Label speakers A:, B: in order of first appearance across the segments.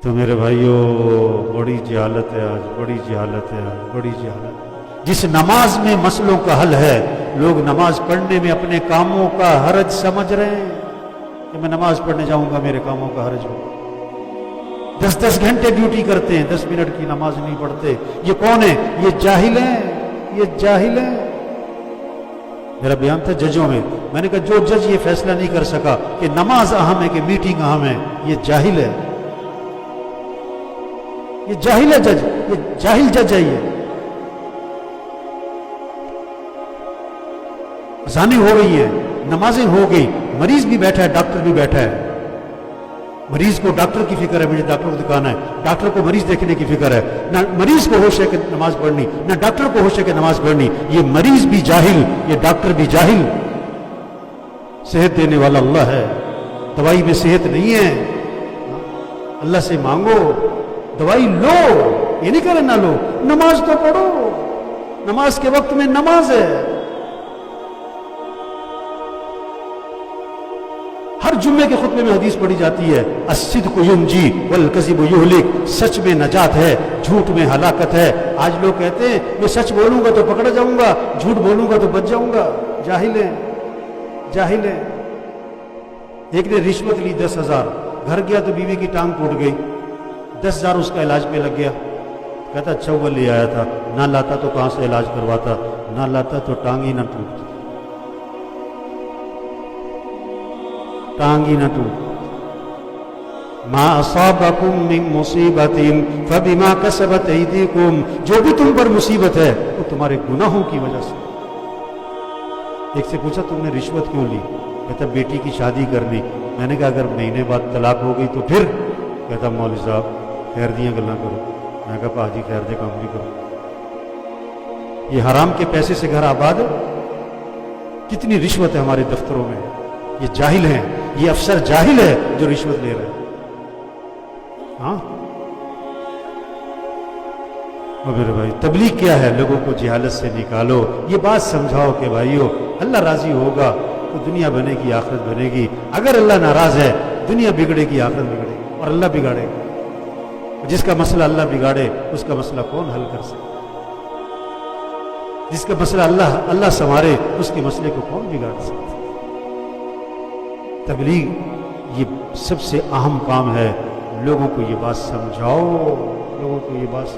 A: تو میرے بھائیوں بڑی جہالت ہے آج، بڑی جہالت ہے آج، بڑی جہالت۔ جس نماز میں مسئلوں کا حل ہے، لوگ نماز پڑھنے میں اپنے کاموں کا حرج سمجھ رہے ہیں کہ میں نماز پڑھنے جاؤں گا میرے کاموں کا حرج ہوگا۔ 10 گھنٹے ڈیوٹی کرتے ہیں، 10 منٹ کی نماز نہیں پڑھتے۔ یہ کون ہے؟ یہ جاہل ہیں، یہ جاہل ہیں۔ میرا بیان تھا ججوں میں نے کہا جو جج یہ فیصلہ نہیں کر سکا کہ نماز اہم ہے کہ میٹنگ اہم ہے، یہ جاہل ہے، یہ جاہل ہے جج، یہ جاہل جج ہے۔ یہ اذانیں ہو رہی ہیں، نمازیں ہو گئی، مریض بھی بیٹھا ہے، ڈاکٹر بھی بیٹھا ہے۔ مریض کو ڈاکٹر کی فکر ہے، مجھے ڈاکٹر کو دکھانا ہے، ڈاکٹر کو مریض دیکھنے کی فکر ہے۔ نہ مریض کو ہوش ہے کہ نماز پڑھنی، نہ ڈاکٹر کو ہوش ہے کہ نماز پڑھنی۔ یہ مریض بھی جاہل، یہ ڈاکٹر بھی جاہل۔ صحت دینے والا اللہ ہے، دوائی میں صحت نہیں ہے۔ اللہ سے مانگو، دوائی لو، یہ نہیں کرے نہ لو، نماز تو پڑھو، نماز کے وقت میں نماز ہے۔ ہر جمعے کے خطبے میں حدیث پڑھی جاتی ہے، الصدق ینجی والکذب یہلک، سچ میں نجات ہے، جھوٹ میں ہلاکت ہے۔ آج لوگ کہتے ہیں میں سچ بولوں گا تو پکڑا جاؤں گا، جھوٹ بولوں گا تو بچ جاؤں گا۔ جاہل ہیں، جاہل ہیں۔ ایک نے رشوت لی 10,000، گھر گیا تو بیوی کی ٹانگ ٹوٹ گئی، 10,000 اس کا علاج پہ لگ گیا۔ کہتا اچھا وہ لے آیا تھا، نہ لاتا تو کہاں سے علاج کرواتا، نہ لاتا تو ٹانگ ہی نہ ٹوٹتی، ٹانگ ہی نہ ٹوٹ۔ ما اصابکم من مصیبت فبما کسبت ایدیکم، جو بھی تم پر مصیبت ہے وہ تمہارے گناہوں کی وجہ سے۔ ایک سے پوچھا تم نے رشوت کیوں لی؟ کہتا بیٹی کی شادی کرنی۔ میں نے کہا اگر مہینے بعد طلاق ہو گئی تو پھر؟ کہتا مولوی صاحب خیر دیاں گلاں کرو۔ میں نے کہا پاجی خیر دے کام بھی کرو۔ یہ حرام کے پیسے سے گھر آباد ہے؟ کتنی رشوت ہے ہمارے دفتروں میں۔ یہ جاہل ہیں، یہ افسر جاہل ہے جو رشوت لے رہے ہیں۔ ہاں میرے بھائی، تبلیغ کیا ہے؟ لوگوں کو جہالت سے نکالو، یہ بات سمجھاؤ کہ بھائیو اللہ راضی ہوگا تو دنیا بنے گی، آخرت بنے گی۔ اگر اللہ ناراض ہے دنیا بگڑے گی، آخرت بگڑے گی، اور اللہ بگاڑے گا۔ جس کا مسئلہ اللہ بگاڑے اس کا مسئلہ کون حل کر سکے؟ جس کا مسئلہ اللہ سنوارے اس کے مسئلے کو کون بگاڑ سکتا؟ تبلیغ یہ سب سے اہم کام ہے، لوگوں کو یہ بات سمجھاؤ، لوگوں کو یہ بات۔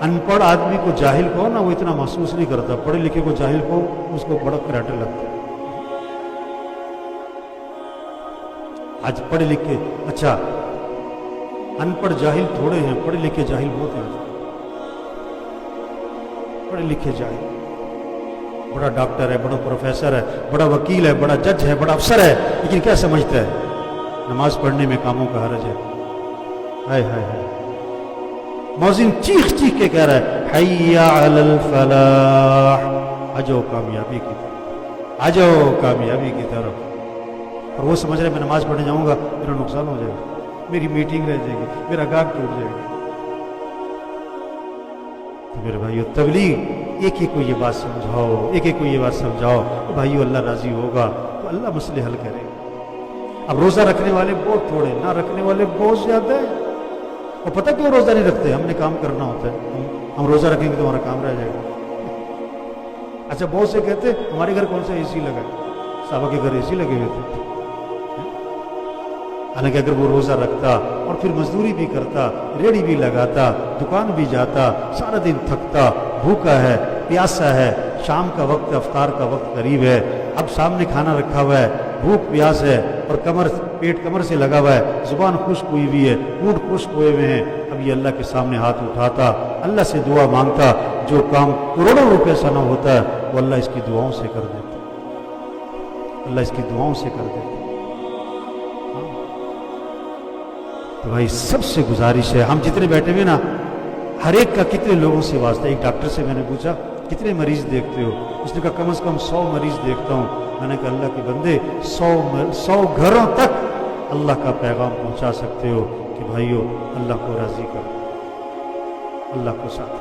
A: ان پڑھ آدمی کو جاہل کو نا وہ اتنا محسوس نہیں کرتا، پڑھے لکھے کو جاہل کو اس کو بڑا کراٹے لگتا ہے۔ آج پڑھے لکھے، اچھا ان پڑھ جاہل تھوڑے ہیں، پڑھے لکھے جاہل بہت ہیں۔ پڑھے لکھے جاہل، بڑا ڈاکٹر ہے، بڑا پروفیسر ہے، بڑا وکیل ہے، بڑا جج ہے، بڑا افسر ہے، لیکن کیا سمجھتا ہے؟ نماز پڑھنے میں کاموں کا حرج ہے۔ ہائے ہائے ہائے، مؤذن چیخ چیخ کے کہہ رہا ہے حی علی الفلاح، آجاؤ کامیابی کی طرف، آجاؤ کامیابی کی طرف۔ اور وہ سمجھ رہے میں نماز پڑھنے جاؤں گا میرا نقصان ہو جائے گا، میری میٹنگ رہ جائے گی، میرا گاہک ٹوٹ جائے گا۔ تو میرے بھائیو تبلیغ ایک ایک کو یہ بات سمجھاؤ، ایک ایک کو یہ بات سمجھاؤ کہ بھائیو اللہ راضی ہوگا تو اللہ مسئلے حل کرے گا۔ اب روزہ رکھنے والے بہت تھوڑے، نہ رکھنے والے بہت زیادہ ہیں۔ اور پتہ کیوں روزہ نہیں رکھتے؟ ہم نے کام کرنا ہوتا ہے، ہم روزہ رکھیں گے تو ہمارا کام رہ جائے گا۔ اچھا بہت سے کہتے ہمارے گھر کون سا اے سی لگا ہے؟ صحابہ کے گھر اے سی لگے ہوئے تھے۔ حالانکہ اگر وہ روزہ رکھتا اور پھر مزدوری بھی کرتا، ریڑھی بھی لگاتا، دکان بھی جاتا، سارا دن تھکتا، بھوکا ہے، پیاسا ہے، شام کا وقت، افطار کا وقت قریب ہے، اب سامنے کھانا رکھا ہوا ہے، بھوک پیاس ہے اور پیٹ کمر سے لگا ہوا ہے، زبان خشک ہوئی ہوئی ہے، ہونٹ خشک ہوئے ہوئے ہیں، اب یہ اللہ کے سامنے ہاتھ اٹھاتا، اللہ سے دعا مانگتا، جو کام کروڑوں روپے سے نہ ہوتا ہے وہ اللہ اس کی دعاؤں سے کر دیتا، اللہ اس کی دعاؤں سے کر دیتا۔ تو بھائی سب سے گزارش ہے، ہم جتنے بیٹھے ہوئے نا، ہر ایک کا کتنے لوگوں سے واسطہ۔ ایک ڈاکٹر سے میں نے پوچھا کتنے مریض دیکھتے ہو؟ اس نے کہا کم از کم 100 مریض دیکھتا ہوں۔ میں نے کہا اللہ کے بندے 100 گھروں تک اللہ کا پیغام پہنچا سکتے ہو کہ بھائیو اللہ کو راضی کرو، اللہ کو ساتھ،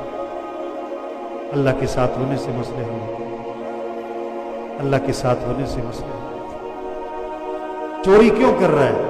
A: اللہ کے ساتھ ہونے سے مسئلے ہیں، اللہ کے ساتھ ہونے سے مسئلے ہیں۔ چوری کیوں کر رہا ہے؟